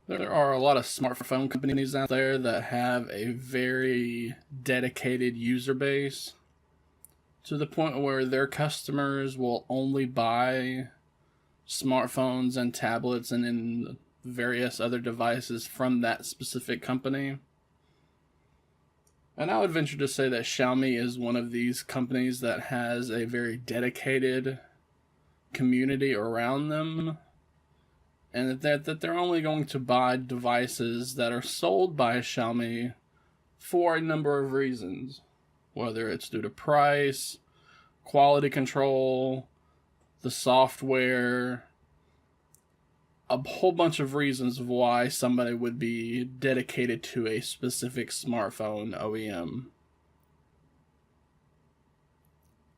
There are a lot of smartphone companies out there that have a very dedicated user base to the point where their customers will only buy smartphones and tablets and in various other devices from that specific company. And I would venture to say that Xiaomi is one of these companies that has a very dedicated community around them, and that they're only going to buy devices that are sold by Xiaomi for a number of reasons, whether it's due to price, quality control, the software, a whole bunch of reasons of why somebody would be dedicated to a specific smartphone OEM.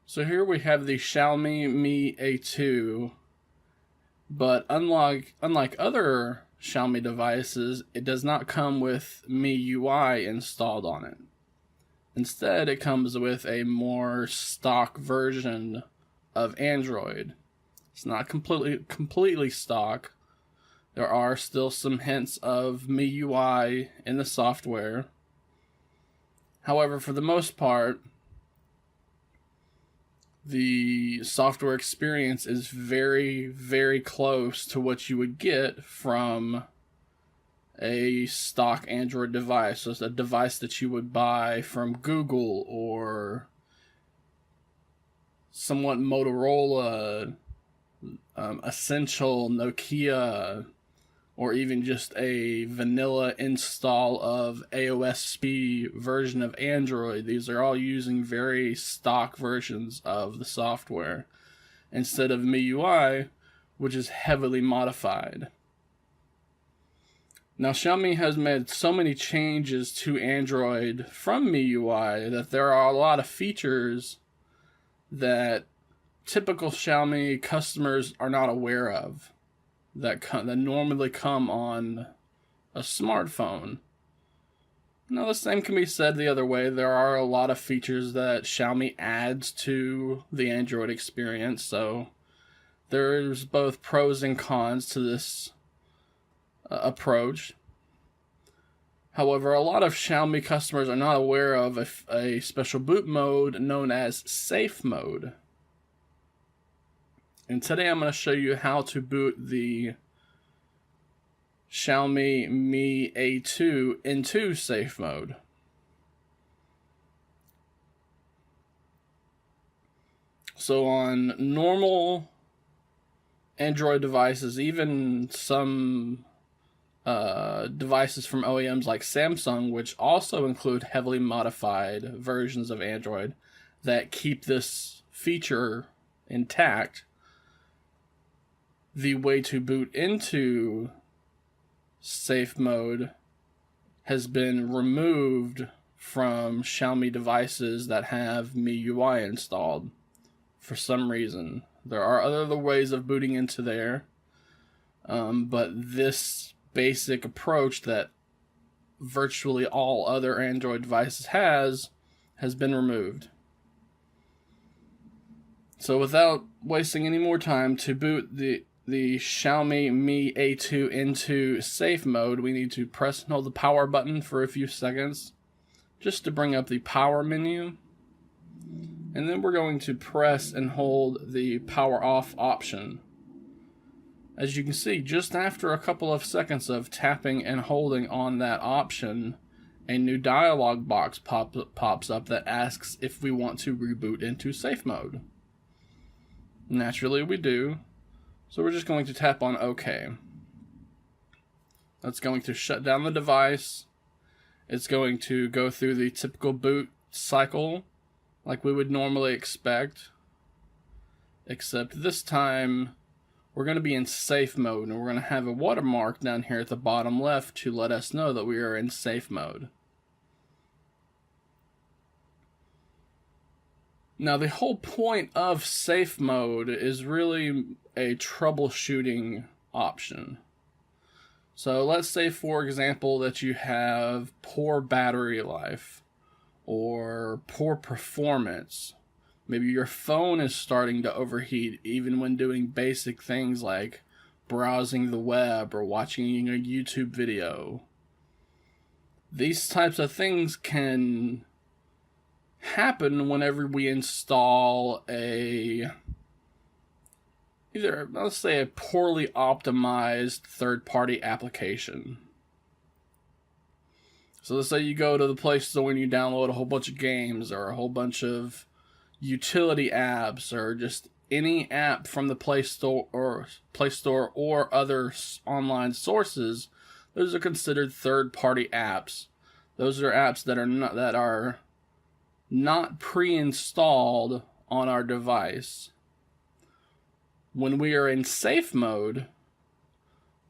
So here we have the Xiaomi Mi A2, but unlike other Xiaomi devices, it does not come with MIUI installed on it. Instead, it comes with a more stock version of Android. It's not completely stock. There are still some hints of MIUI in the software. However, for the most part, the software experience is very, very close to what you would get from a stock Android device. So it's a device that you would buy from Google or somewhat Motorola, Essential, Nokia, or even just a vanilla install of AOSP version of Android. These are all using very stock versions of the software instead of MIUI, which is heavily modified. Now, Xiaomi has made so many changes to Android from MIUI that there are a lot of features that typical Xiaomi customers are not aware of that normally come on a smartphone. Now, the same can be said the other way. There are a lot of features that Xiaomi adds to the Android experience, so there's both pros and cons to this approach. However, a lot of Xiaomi customers are not aware of a special boot mode known as safe mode. And today I'm going to show you how to boot the Xiaomi Mi A2 into safe mode. So on normal Android devices, even some devices from OEMs like Samsung, which also include heavily modified versions of Android that keep this feature intact, the way to boot into safe mode has been removed from Xiaomi devices that have MIUI installed for some reason. There are other ways of booting into there, but this basic approach that virtually all other Android devices has been removed. So without wasting any more time, to boot the Xiaomi Mi A2 into safe mode, we need to press and hold the power button for a few seconds just to bring up the power menu. And then we're going to press and hold the power off option. As you can see, just after a couple of seconds of tapping and holding on that option, a new dialog box pops up that asks if we want to reboot into safe mode. Naturally, we do. So we're just going to tap on OK. That's going to shut down the device. It's going to go through the typical boot cycle like we would normally expect. Except this time, we're going to be in safe mode, and we're going to have a watermark down here at the bottom left to let us know that we are in safe mode. Now, the whole point of safe mode is really a troubleshooting option. So let's say, for example, that you have poor battery life or poor performance. Maybe your phone is starting to overheat even when doing basic things like browsing the web or watching a YouTube video. These types of things can happen whenever we install either, let's say, a poorly optimized third-party application. So let's say you go to the Play Store and you download a whole bunch of games or a whole bunch of utility apps or just any app from the Play Store or other online sources. Those are considered third-party apps. Those are apps that are not pre-installed on our device. When we are in safe mode,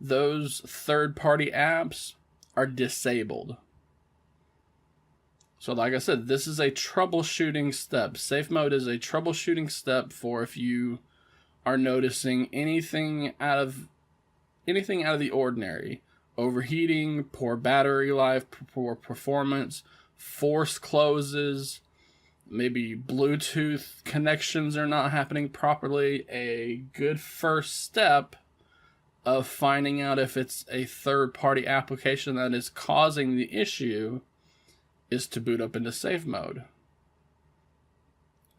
those third-party apps are disabled. So like I said, this is a troubleshooting step. Safe mode is a troubleshooting step for if you are noticing anything out of the ordinary. Overheating, poor battery life, poor performance, forced closes, maybe Bluetooth connections are not happening properly. A good first step of finding out if it's a third-party application that is causing the issue is to boot up into safe mode.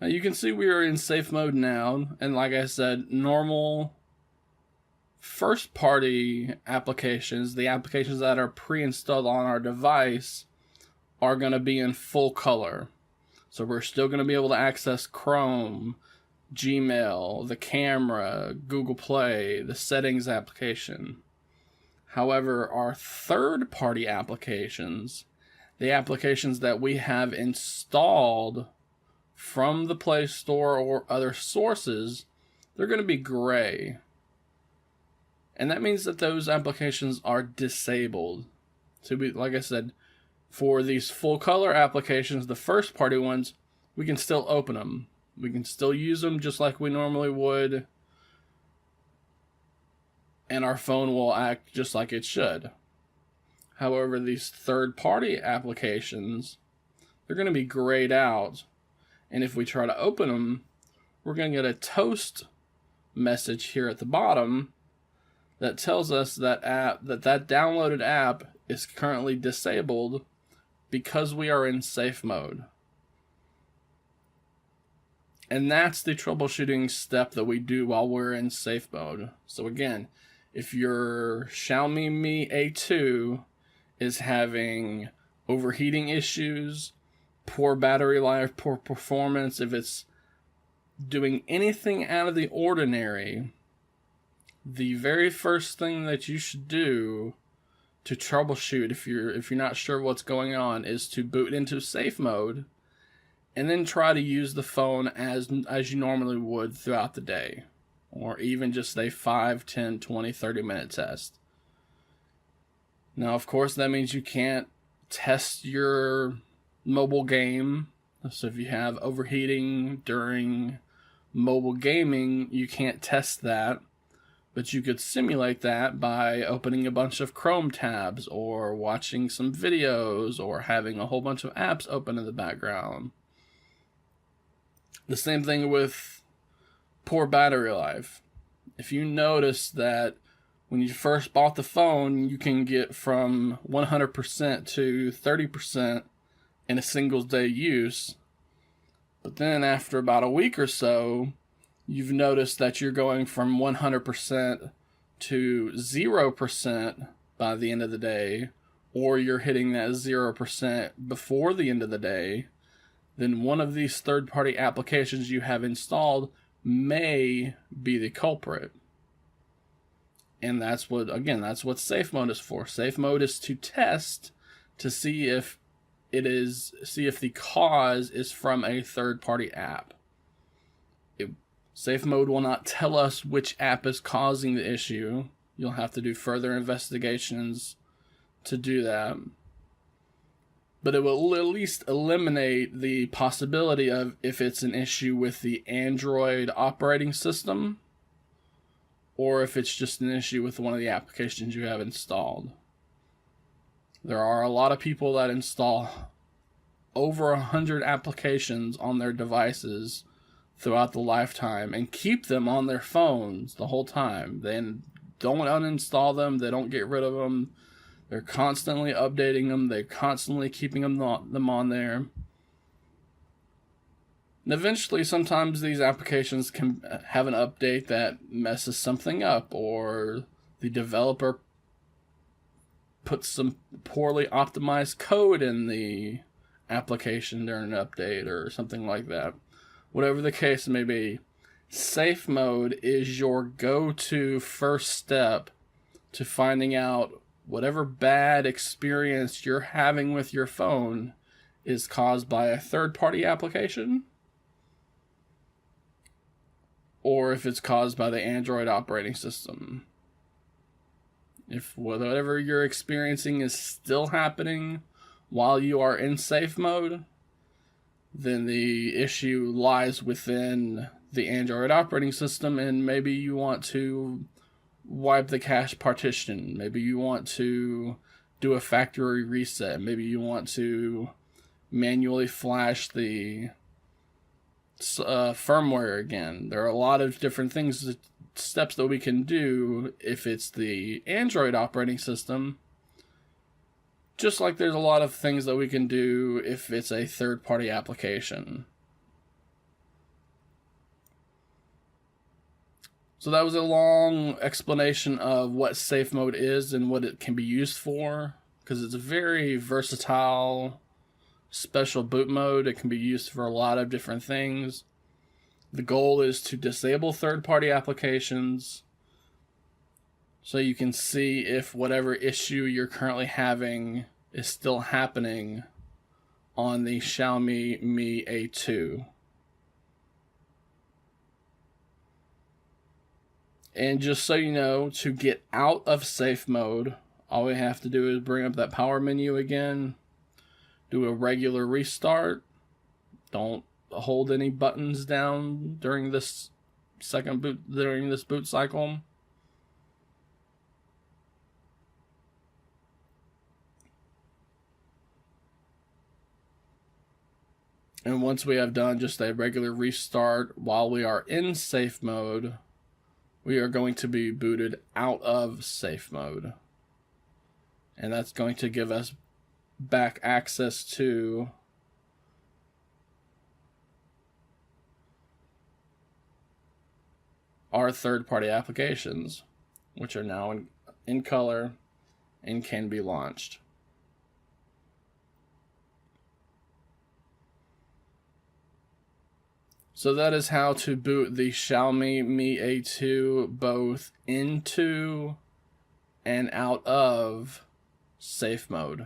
Now you can see we are in safe mode now, and like I said, normal first-party applications, the applications that are pre-installed on our device, are going to be in full color. So we're still going to be able to access Chrome, Gmail, the camera, Google Play, the settings application. However, our third-party applications, the applications that we have installed from the Play Store or other sources, they're going to be gray. And that means that those applications are disabled. So like I said, for these full color applications, the first party ones, we can still open them. We can still use them just like we normally would. And our phone will act just like it should. However, these third-party applications, they're going to be grayed out. And if we try to open them, we're going to get a toast message here at the bottom that tells us that downloaded app is currently disabled because we are in safe mode. And that's the troubleshooting step that we do while we're in safe mode. So again, if your Xiaomi Mi A2 is having overheating issues, poor battery life, poor performance, if it's doing anything out of the ordinary, the very first thing that you should do to troubleshoot if you're not sure what's going on is to boot into safe mode and then try to use the phone as you normally would throughout the day, or even just a 5, 10, 20, 30-minute test. Now, of course, that means you can't test your mobile game. So if you have overheating during mobile gaming, you can't test that. But you could simulate that by opening a bunch of Chrome tabs or watching some videos or having a whole bunch of apps open in the background. The same thing with poor battery life. If you notice that when you first bought the phone, you can get from 100% to 30% in a single day use, but then after about a week or so, you've noticed that you're going from 100% to 0% by the end of the day, or you're hitting that 0% before the end of the day, then one of these third-party applications you have installed may be the culprit. And that's what safe mode is for. Safe mode is to test to see if the cause is from a third-party app. Safe mode will not tell us which app is causing the issue. You'll have to do further investigations to do that. But it will at least eliminate the possibility of if it's an issue with the Android operating system, or if it's just an issue with one of the applications you have installed. There are a lot of people that install over 100 applications on their devices throughout the lifetime and keep them on their phones the whole time. Then don't uninstall them. They don't get rid of them. They're constantly updating them. They're constantly keeping them on there. And eventually, sometimes these applications can have an update that messes something up, or the developer puts some poorly optimized code in the application during an update or something like that. Whatever the case may be, safe mode is your go-to first step to finding out whatever bad experience you're having with your phone is caused by a third-party application, or if it's caused by the Android operating system. If whatever you're experiencing is still happening while you are in safe mode, then the issue lies within the Android operating system, and maybe you want to wipe the cache partition. Maybe you want to do a factory reset. Maybe you want to manually flash the firmware again. There are a lot of different steps that we can do if it's the Android operating system, just like there's a lot of things that we can do if it's a third-party application. So that was a long explanation of what safe mode is and what it can be used for, because it's a very versatile special boot mode. It can be used for a lot of different things. The goal is to disable third-party applications so you can see if whatever issue you're currently having is still happening on the Xiaomi Mi A2. And just so you know, to get out of safe mode, all we have to do is bring up that power menu again, do a regular restart. Don't hold any buttons down during this boot cycle. And once we have done just a regular restart while we are in safe mode, we are going to be booted out of safe mode. And that's going to give us back access to our third-party applications, which are now in color and can be launched. So that is how to boot the Xiaomi Mi A2 both into and out of safe mode.